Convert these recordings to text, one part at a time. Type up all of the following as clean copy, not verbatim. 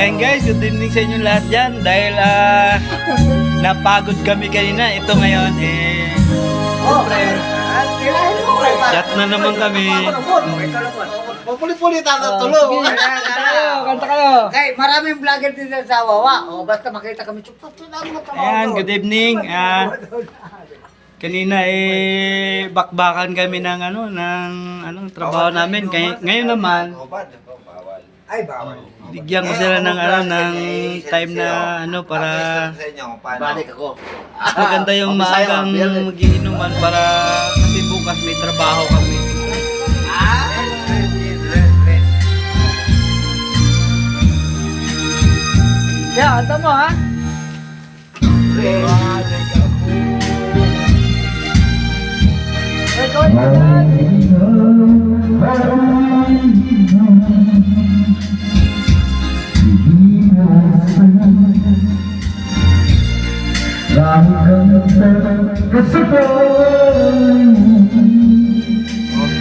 Ayan guys, good evening sa inyo lahat dyan. Dahil napagod kami kanina. Ito ngayon chat na naman kami. Pulit-pulit ang tulong. Kanta kayo. Okay, maraming vlogger din sa Wawa. O basta makita kami. Ayan, good evening. Kanina bakbakan kami ng trabaho namin. Ngayon naman, Ay, bawal. bigyan ko sila ng time na para Balik ako. mas maganda yung maagang magiinuman para kasi bukas may trabaho kami. Yeah, kanta mo ha.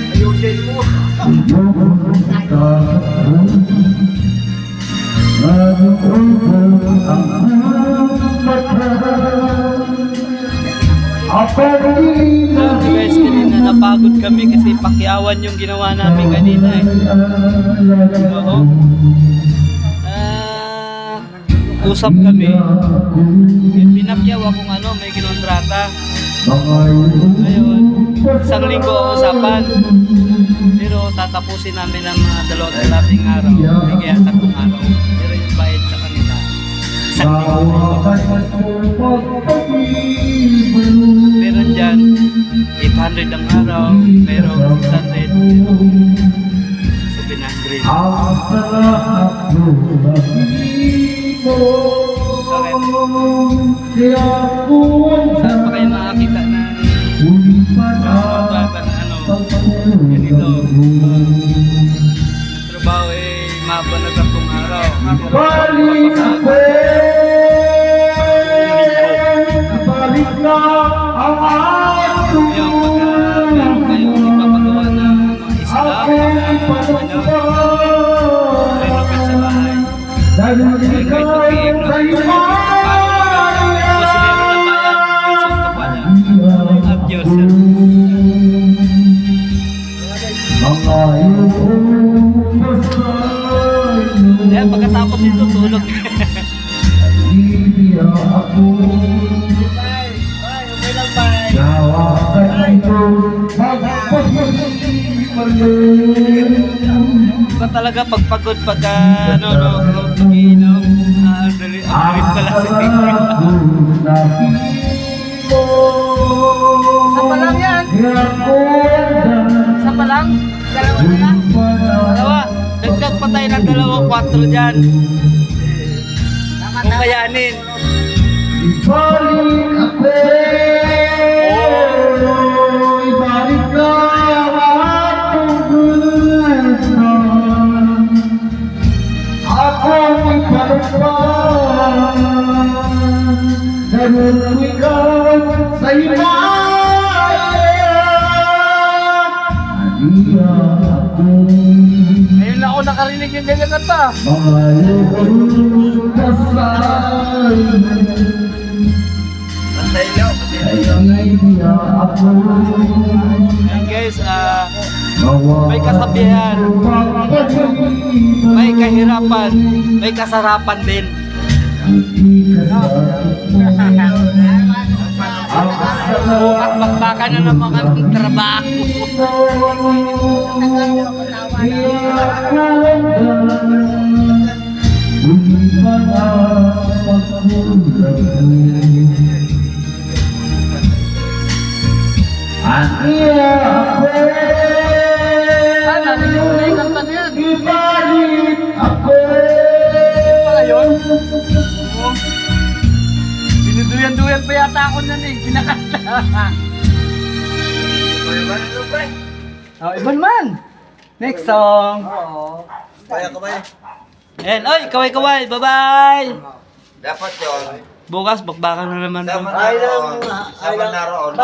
Ayusin mo. Guys, kanina napagod kami kasi pakyawan yung ginawa namin kanina Oo. Usap kami. Pinakyaw akong may kinontrata. Ngayon, isang linggo usapan. Pero tatapusin namin ng mga 2 araw. Hindi kaya 3 araw. Pero yung bayad sa kanila, isang linggo. Meron dyan, 800 ang araw. Meron 600. Pero 700. Saan pa kayo makakita ng kontrata na ganito? Ang trabaho mahaba na 3 araw. Ngayon, pagka meron kayo ipapagawa ng mga isla, renovate sa bahay. Kahit 2 PM lang. Kaya pagkatapos nito tulog. Iba talaga pagpagod pagka pag-iinom. Dalit pala si Tingin. Isa pa lang yan. Isa pa lang. Dalawa na lang. Dalawa. Dagdag pa tayo ng 2, 4 dyan. Kung kayanin. Ngayon lang ako nakarinig yung ganyan kanta. Ayan guys, may kasabihan, may kahirapan, may kasarapan din. Bukas bakbakan na naman ang trabaho. Narinig mo na yung kanta na yan. Pala yun? Dinuduyan-duyan pa yata ako nan kinakanta. Iban man. Next song. Kaya ka ba eh? Ayan, oy, kaway-kaway, bye-bye! Dapat yun. Bukas, bakbakan na naman to. Sama na roon. Sama na roon.